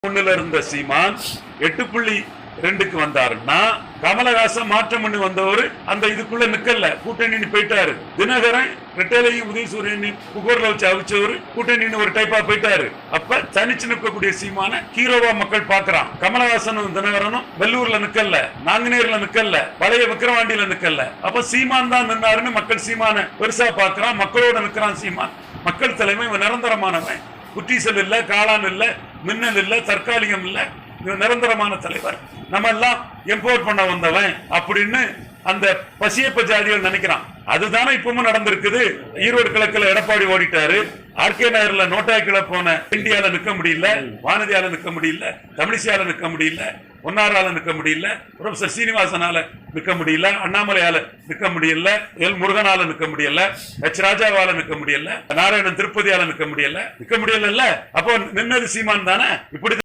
ஒண்ணுல இருந்த சீமான் 8.2க்கு வந்தாருன்னா கமலஹாசன் மாற்றம் பண்ணி வந்தவர் அந்த இதுக்குள்ள நிக்கல, கூட்டணி போயிட்டாரு. தினகரன் ரெட்டேலையும் உதயசூரியன் புகோர்ல வச்சு அவிச்சவர் கூட்டணி ஒரு டைப்பா போயிட்டாரு. அப்ப தனிச்சு நிற்கக்கூடிய சீமான ஹீரோவா மக்கள் பாக்குறான். கமலஹாசனும் தினகரனும் வெள்ளூர்ல நிக்கல, நாங்குநேர்ல நிக்கல, பழைய விக்கிரவாண்டியில நிக்கல. அப்ப சீமான் தான் நின்னாருன்னு மக்கள் சீமான பெருசா பாக்குறான். மக்களோட நிக்கிறான் சீமான். மக்கள் தலைமை நிரந்தரமானவன். குற்றீசல் இல்ல, காளான் இல்ல, மின்னல் இல்ல, தற்காலிகம் இல்ல, நிரந்தரமான தலைவர். நம்ம எல்லாம் எம்பவர் பண்ண வந்தவன் அப்படின்னு அந்த பசியப்ப ஜாதிகள் நினைக்கிறான். அதுதானே இப்பவும் நடந்திருக்குது. ஈரோடு கிழக்குல எடப்பாடி ஓடிட்டாரு. ஆர்கே நகர்ல நோட்டாக்கில போன இந்தியால நிக்க முடியல, வானதியால நிக்க முடியல, தமிழிசையால நிக்க முடியல, பொன்னாரால நிக்க முடியல, ப்ரொஃபசர் சீனிவாசனால நிக்க முடியல, அண்ணாமலையால நிக்க முடியல, எல் முருகனால நிக்க முடியல, எச் ராஜாவால நிக்க முடியல, நாராயணன் திருப்பதியால நிக்க முடியல. அப்போ நின்னது சீமான் தானே. இப்படி